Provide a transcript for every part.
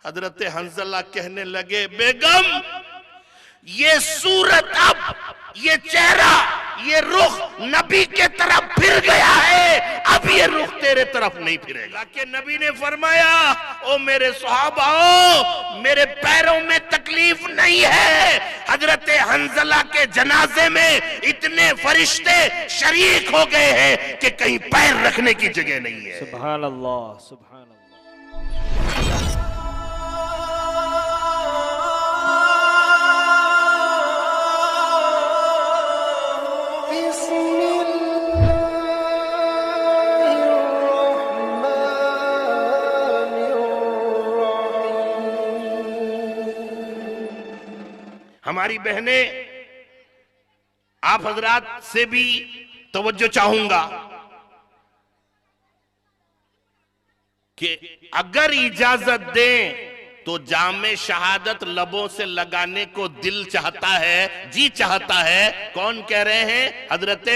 हजरत हंजला कहने लगे, बेगम ये सूरत, अब ये चेहरा, ये रुख नबी के तरफ फिर गया है, अब ये रुख तेरे तरफ नहीं फिरेगा। कि नबी ने फरमाया, ओ मेरे सहाबाओ, मेरे पैरों में तकलीफ नहीं है। हजरत हंजला के जनाजे में इतने फरिश्ते शरीक हो गए हैं कि कहीं पैर रखने की जगह नहीं है। सुभान अल्लाह, सुभान अल्लाह। हमारी बहनें, आप हजरात से भी तवज्जो चाहूंगा कि अगर इजाजत दें तो जामे शहादत लबों से लगाने को दिल चाहता है, जी चाहता है। कौन कह रहे हैं? हजरत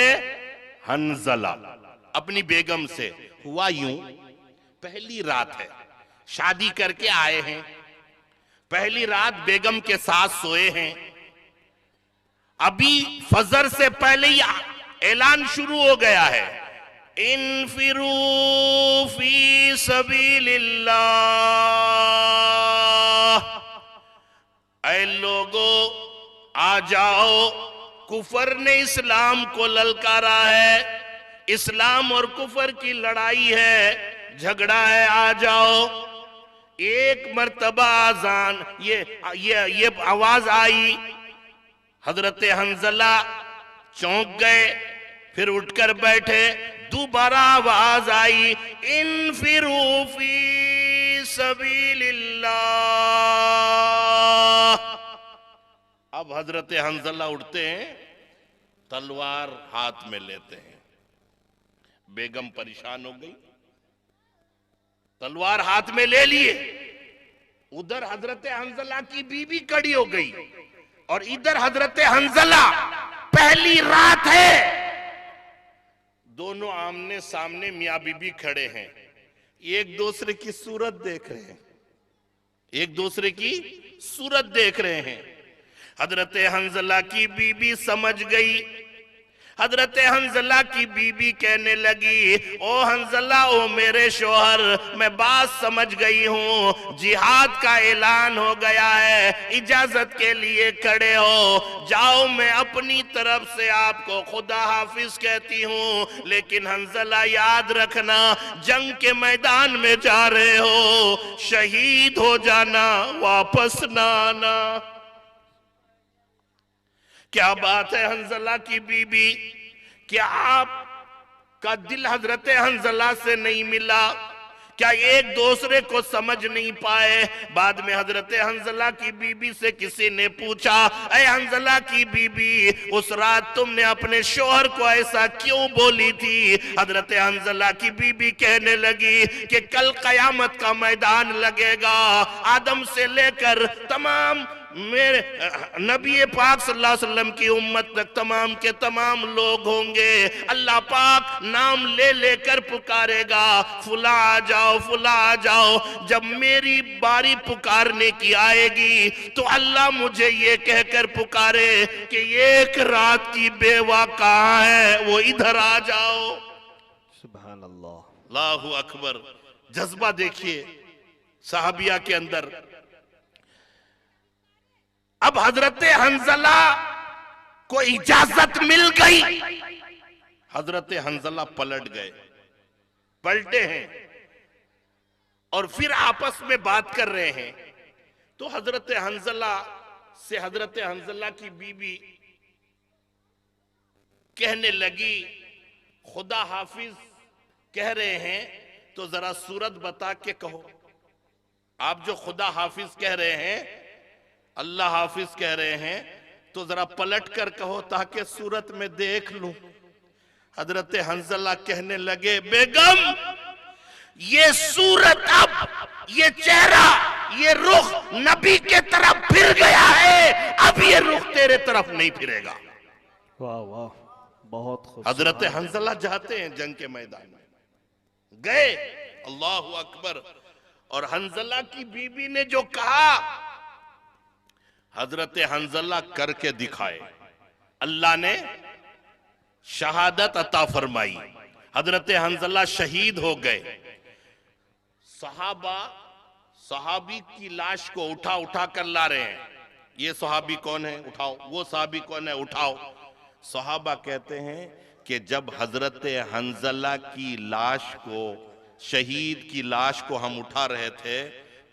हंजला अपनी बेगम से। हुआ यूं, पहली रात है, शादी करके आए हैं, पहली रात बेगम के साथ सोए हैं। अभी फजर से पहले ही ऐलान शुरू हो गया है, इनफिरू फी सबीलिल्लाह, ऐ लोगो आ जाओ, कुफर ने इस्लाम को ललकारा है, इस्लाम और कुफर की लड़ाई है, झगड़ा है, आ जाओ। एक मर्तबा आजान, ये आवाज आई, हजरत हंजला चौंक गए, फिर उठकर बैठे। दोबारा आवाज आई, इनफिरू फी सबीलिल्लाह। अब हजरत हंजला उठते हैं, तलवार हाथ में लेते हैं। बेगम परेशान हो गई, तलवार हाथ में ले लिए। उधर हजरत हंजला की बीबी खड़ी हो गई और इधर हजरत हंजला, पहली रात है, दोनों आमने सामने मियां बीबी खड़े हैं, एक दूसरे की सूरत देख रहे हैं, एक दूसरे की सूरत देख रहे हैं। हजरत हंजला की बीबी समझ गई। हजरत हंजला की बीबी कहने लगी, ओ हंजला, ओ मेरे शोहर, मैं बात समझ गई हूँ, जिहाद का ऐलान हो गया है, इजाजत के लिए खड़े हो, जाओ, मैं अपनी तरफ से आपको खुदा हाफिज कहती हूँ, लेकिन हंजला याद रखना, जंग के मैदान में जा रहे हो, शहीद हो जाना, वापस ना आना। क्या बात है हंजला की बीबी, क्या आपका दिल हजरत हंजला से नहीं मिला? क्या एक दूसरे को समझ नहीं पाए? बाद में हजरत हंजला की बीबी से किसी ने पूछा, ऐ हंजला की बीबी, उस रात तुमने अपने शोहर को ऐसा क्यों बोली थी? हजरत हंजला की बीबी कहने लगी कि कल कयामत का मैदान लगेगा, आदम से लेकर तमाम मेरे नबी पाक सल्लल्लाहु अलैहि वसल्लम की उम्मत तक तमाम के तमाम लोग होंगे, अल्लाह पाक नाम ले लेकर पुकारेगा, फुला आ जाओ, फुला आ जाओ। जब मेरी बारी पुकारने की आएगी तो अल्लाह मुझे ये कहकर पुकारे कि एक रात की बेवा कहाँ है, वो इधर आ जाओ। सुभान अल्लाह, अल्लाहु अकबर। जज्बा देखिए सहाबिया के अंदर। अब हजरत हंजला को इजाजत मिल गई, हजरत हंजला पलट गए, पलटे हैं और फिर आपस में बात कर रहे हैं। तो हजरत हंजला से हजरत हंजला की बीबी कहने लगी, खुदा हाफिज कह रहे हैं तो जरा सूरत बता के कहो। आप जो खुदा हाफिज कह रहे हैं, अल्लाह हाफिज कह रहे हैं, तो जरा पलट कर कहो ताकि सूरत में देख लूं। हजरत हंजला कहने लगे, बेगम ये सूरत, अब ये चेहरा, ये रुख नबी के तरफ फिर गया है, अब ये रुख तेरे तरफ नहीं फिरेगा। वाह वाह, बहुत खूब। हजरत हंजला जाते हैं जंग के मैदान में, गए, अल्लाहु अकबर, और हंजला की बीबी ने जो कहा, हजरत हंजला करके दिखाए, अल्लाह ने शहादत अता फरमाई, हजरत हंजला शहीद हो गए। सहाबी की लाश को उठा उठा कर ला रहे हैं। ये सहाबी कौन है, उठाओ। वो सहाबी कौन है, उठाओ। सहाबा कहते हैं कि जब हजरत हंजला की लाश को, शहीद की लाश को हम उठा रहे थे,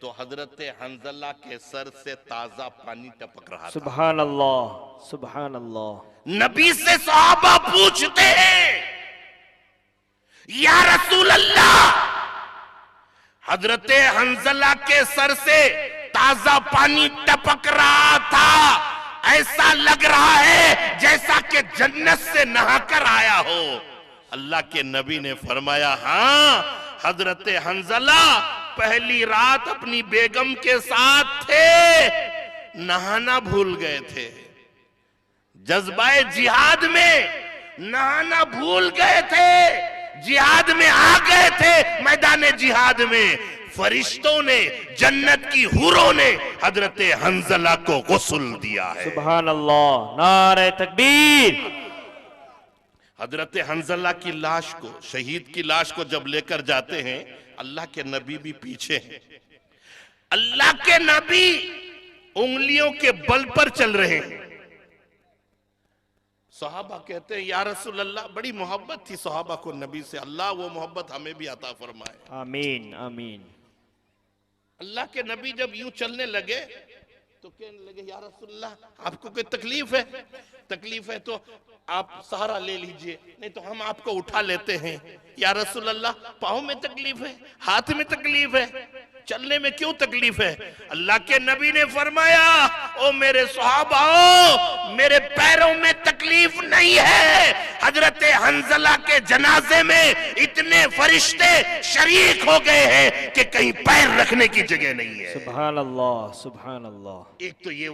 तो हजरत हंजला के सर से ताजा पानी टपक रहा था। सुभान अल्लाह, सुभान अल्लाह। नबी से सहाबा पूछते हैं, या रसूल अल्लाह, हजरत हंजला के सर से ताजा पानी टपक रहा था, ऐसा लग रहा है जैसा कि जन्नत से नहाकर आया हो। अल्लाह के नबी ने फरमाया, हाँ, हजरत हंजला पहली रात अपनी बेगम के साथ थे, नहाना भूल गए थे। जज्बाए जिहाद में नहाना भूल गए थे, जिहाद में आ गए थे। मैदान जिहाद में फरिश्तों ने, जन्नत की हुरों ने हजरत हंजला को गुस्ल दिया है। सुभान अल्लाह, नारे तकबीर। हजरत हंजला की लाश को, शहीद की लाश को जब लेकर जाते हैं, अल्लाह के नबी भी पीछे हैं। अल्लाह के नबी उंगलियों के बल पर चल रहे हैं। सहाबा कहते हैं, या रसूल अल्लाह, बड़ी मोहब्बत थी सहाबा को नबी से, अल्लाह वो मोहब्बत हमें भी अता फरमाए। आमीन, आमीन। अल्लाह के नबी जब यूं चलने लगे तो कहने लगे, या रसूल अल्लाह, आपको कोई तकलीफ है? तकलीफ है तो आप सहारा ले लीजिए, नहीं तो हम आपको उठा लेते हैं। या रसूल अल्लाह, पाँव में तकलीफ है, हाथ में तकलीफ है, चलने में क्यों तकलीफ है? अल्लाह के नबी ने फरमाया, ओ मेरे सहाबाओ, मेरे पैरों में तकलीफ नहीं है। हजरत हंजला के जनाजे में इतने फरिश्ते शरीक हो गए हैं कि कहीं पैर रखने की जगह नहीं है। सुभान अल्लाह, सुभान अल्लाह। एक तो ये